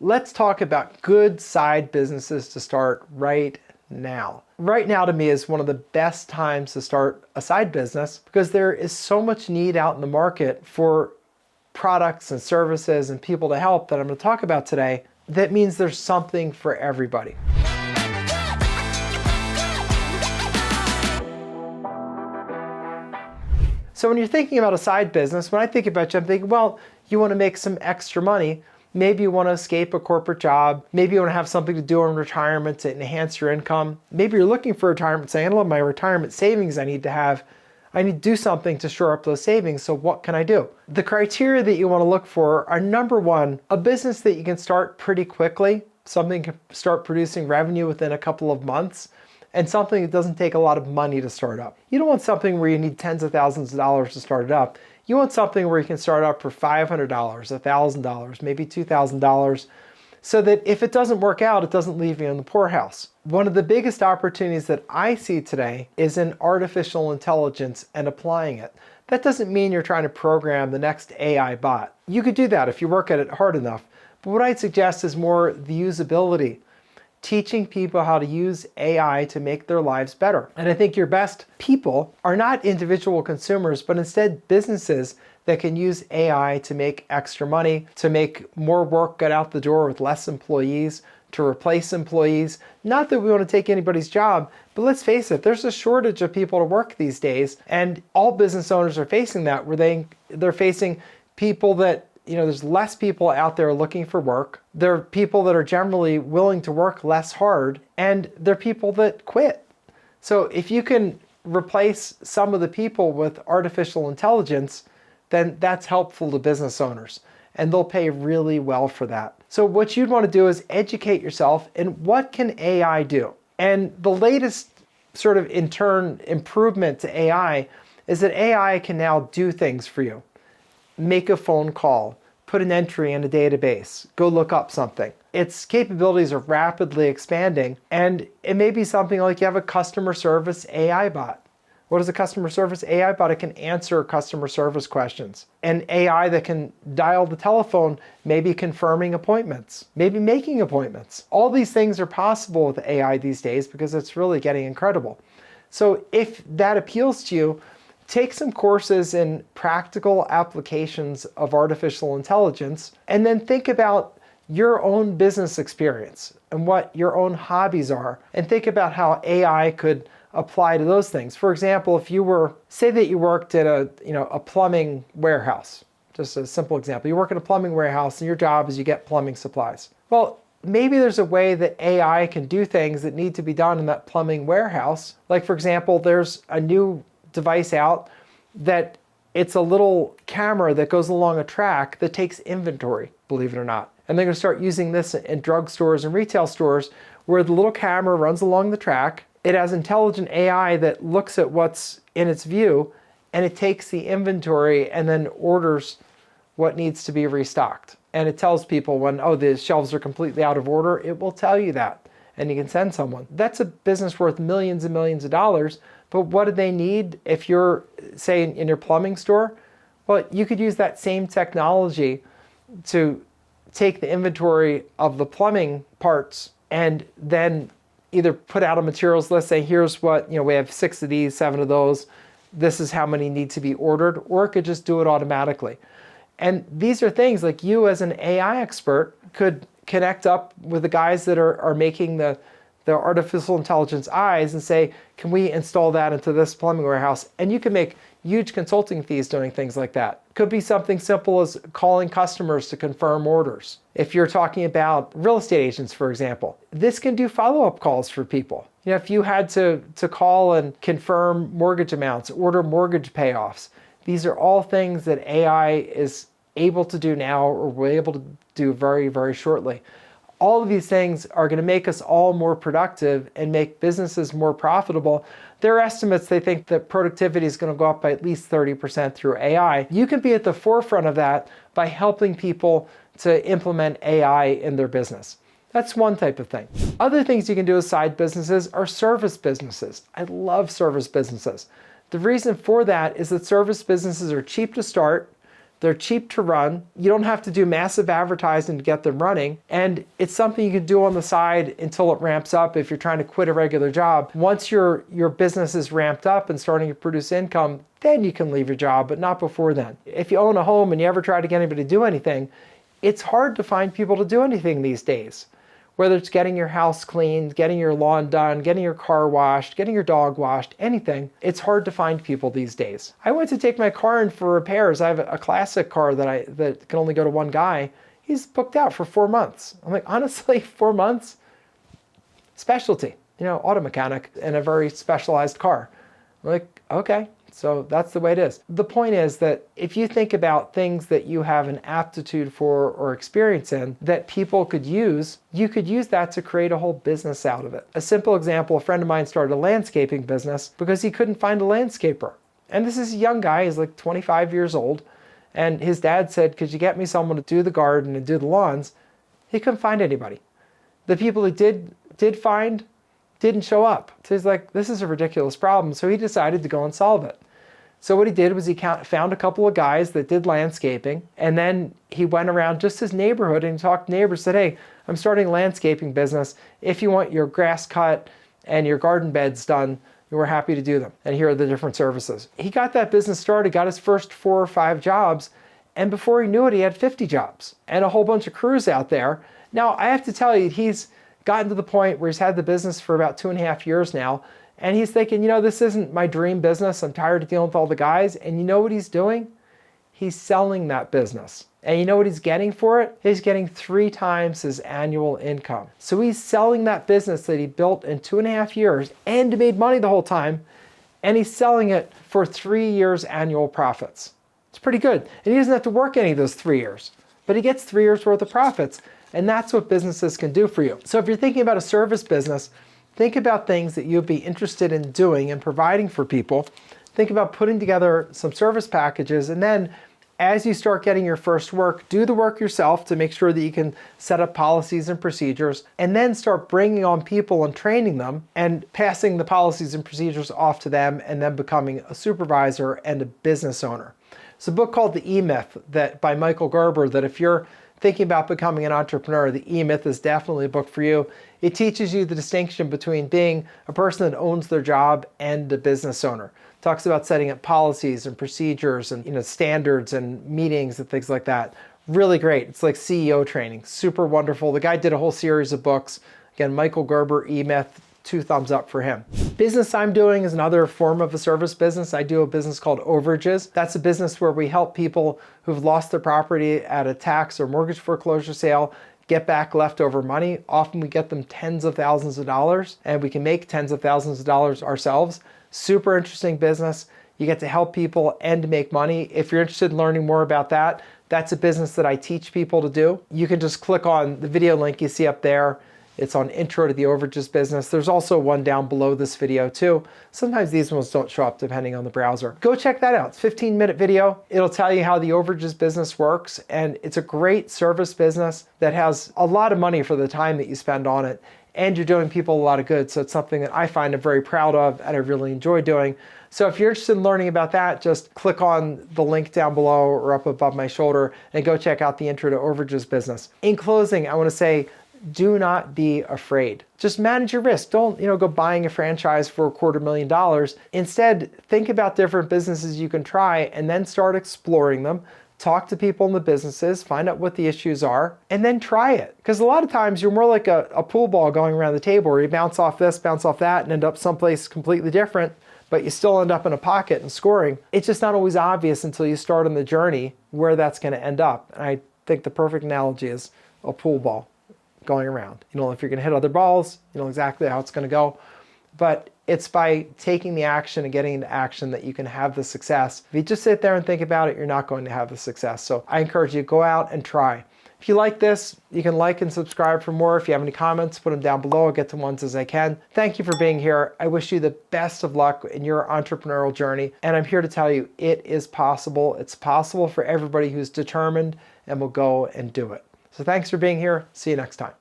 Let's talk about good side businesses to start right now. Right now to me is one of the best times to start a side business because there is so much need out in the market for products and services and people to help that I'm going to talk about today. That means there's something for everybody. So when you're thinking about a side business, when I think about you, I'm thinking, well, you want to make some extra money. Maybe you want to escape a corporate job. Maybe you want to have something to do in retirement to enhance your income. Maybe you're looking for retirement, saying, I love my retirement savings I need to have. I need to do something to shore up those savings, so what can I do? The criteria that you want to look for are, number one, a business that you can start pretty quickly, something can start producing revenue within a couple of months, and something that doesn't take a lot of money to start up. You don't want something where you need tens of thousands of dollars to start it up. You want something where you can start up for $500, $1,000, maybe $2,000, so that if it doesn't work out, it doesn't leave you in the poorhouse. One of the biggest opportunities that I see today is in artificial intelligence and applying it. That doesn't mean you're trying to program the next AI bot. You could do that if you work at it hard enough. But what I'd suggest is more the usability. Teaching people how to use AI to make their lives better. And I think your best people are not individual consumers, but instead businesses that can use AI to make extra money, to make more work get out the door with less employees, to replace employees. Not that we want to take anybody's job, but let's face it, there's a shortage of people to work these days, and all business owners are facing that, where they're facing people that, there's less people out there looking for work. There are people that are generally willing to work less hard, and there are people that quit. So if you can replace some of the people with artificial intelligence, then that's helpful to business owners, and they'll pay really well for that. So what you'd want to do is educate yourself in what can AI do. And the latest sort of improvement to AI is that AI can now do things for you. Make a phone call, put an entry in a database, go look up something. Its capabilities are rapidly expanding, and it may be something like you have a customer service AI bot. What is a customer service AI bot? It can answer customer service questions. An AI that can dial the telephone, maybe confirming appointments, maybe making appointments. All these things are possible with AI these days because it's really getting incredible. So if that appeals to you, take some courses in practical applications of artificial intelligence, and then think about your own business experience and what your own hobbies are, and think about how AI could apply to those things. For example, if you were, say that you worked at a plumbing warehouse, just a simple example. You work at a plumbing warehouse and your job is you get plumbing supplies. Well, maybe there's a way that AI can do things that need to be done in that plumbing warehouse. Like, for example, there's a new device out that it's a little camera that goes along a track that takes inventory, believe it or not. And they're going to start using this in drugstores and retail stores, where the little camera runs along the track. It has intelligent AI that looks at what's in its view, and it takes the inventory and then orders what needs to be restocked. And it tells people when, the shelves are completely out of order, it will tell you that, and you can send someone. That's a business worth millions and millions of dollars. But what do they need if you're, say, in your plumbing store? Well, you could use that same technology to take the inventory of the plumbing parts and then either put out a materials list, say, here's what, we have 6 of these, 7 of those, this is how many need to be ordered, or it could just do it automatically. And these are things like you as an AI expert could connect up with the guys that are making the artificial intelligence eyes and say, can we install that into this plumbing warehouse? And you can make huge consulting fees doing things like that. Could be something simple as calling customers to confirm orders. If you're talking about real estate agents, for example, this can do follow-up calls for people. If you had to call and confirm mortgage amounts, order mortgage payoffs, these are all things that AI is able to do now, or will be able to do very, very shortly. All of these things are going to make us all more productive and make businesses more profitable. Their estimates, they think that productivity is going to go up by at least 30% through AI. You can be at the forefront of that by helping people to implement AI in their business. That's one type of thing. Other things you can do as side businesses are service businesses. I love service businesses. The reason for that is that service businesses are cheap to start, They're cheap to run. You don't have to do massive advertising to get them running. And it's something you can do on the side until it ramps up if you're trying to quit a regular job. Once your business is ramped up and starting to produce income, then you can leave your job, but not before then. If you own a home and you ever try to get anybody to do anything, it's hard to find people to do anything these days. Whether it's getting your house cleaned, getting your lawn done, getting your car washed, getting your dog washed, anything, it's hard to find people these days. I went to take my car in for repairs. I have a classic car that can only go to one guy. He's booked out for 4 months. I'm like, honestly, 4 months? Specialty, auto mechanic in a very specialized car. I'm like, okay. So that's the way it is. The point is that if you think about things that you have an aptitude for or experience in that people could use, you could use that to create a whole business out of it. A simple example, a friend of mine started a landscaping business because he couldn't find a landscaper. And this is a young guy, he's like 25 years old. And his dad said, could you get me someone to do the garden and do the lawns? He couldn't find anybody. The people he did find didn't show up. So he's like, this is a ridiculous problem. So he decided to go and solve it. So what he did was he found a couple of guys that did landscaping, and then he went around just his neighborhood and talked to neighbors, said, hey, I'm starting a landscaping business. If you want your grass cut and your garden beds done, we're happy to do them. And here are the different services. He got that business started, got his first 4 or 5 jobs, and before he knew it, he had 50 jobs and a whole bunch of crews out there. Now, I have to tell you, he's gotten to the point where he's had the business for about 2.5 years now. And he's thinking, this isn't my dream business. I'm tired of dealing with all the guys. And you know what he's doing? He's selling that business. And you know what he's getting for it? He's getting 3 times his annual income. So he's selling that business that he built in 2.5 years and made money the whole time. And he's selling it for 3 years annual profits. It's pretty good. And he doesn't have to work any of those 3 years, but he gets 3 years worth of profits. And that's what businesses can do for you. So if you're thinking about a service business, think about things that you'd be interested in doing and providing for people. Think about putting together some service packages, and then as you start getting your first work, do the work yourself to make sure that you can set up policies and procedures, and then start bringing on people and training them and passing the policies and procedures off to them, and then becoming a supervisor and a business owner. It's a book called The E-Myth by Michael Gerber that if you're thinking about becoming an entrepreneur, The E-Myth is definitely a book for you. It teaches you the distinction between being a person that owns their job and a business owner. It talks about setting up policies and procedures and standards and meetings and things like that. Really great. It's like CEO training. Super wonderful. The guy did a whole series of books. Again, Michael Gerber, E-Myth, 2 thumbs up for him. Business I'm doing is another form of a service business. I do a business called Overages. That's a business where we help people who've lost their property at a tax or mortgage foreclosure sale get back leftover money. Often we get them tens of thousands of dollars, and we can make tens of thousands of dollars ourselves. Super interesting business. You get to help people and make money. If you're interested in learning more about that, that's a business that I teach people to do. You can just click on the video link you see up there. It's on Intro to the Overages Business. There's also one down below this video too. Sometimes these ones don't show up depending on the browser. Go check that out. It's a 15-minute video. It'll tell you how the Overages business works, and it's a great service business that has a lot of money for the time that you spend on it, and you're doing people a lot of good. So it's something that I find I'm very proud of and I really enjoy doing. So if you're interested in learning about that, just click on the link down below or up above my shoulder and go check out the Intro to Overages Business. In closing, I want to say, do not be afraid. Just manage your risk. Don't, go buying a franchise for $250,000. Instead, think about different businesses you can try and then start exploring them. Talk to people in the businesses, find out what the issues are, and then try it. Because a lot of times you're more like a pool ball going around the table where you bounce off this, bounce off that, and end up someplace completely different, but you still end up in a pocket and scoring. It's just not always obvious until you start on the journey where that's going to end up. And I think the perfect analogy is a pool ball going around. You know if you're going to hit other balls, you know exactly how it's going to go. But it's by taking the action and getting into action that you can have the success. If you just sit there and think about it, you're not going to have the success. So I encourage you to go out and try. If you like this, you can like and subscribe for more. If you have any comments, put them down below. I'll get to ones as I can. Thank you for being here. I wish you the best of luck in your entrepreneurial journey. And I'm here to tell you it is possible. It's possible for everybody who's determined and will go and do it. So thanks for being here. See you next time.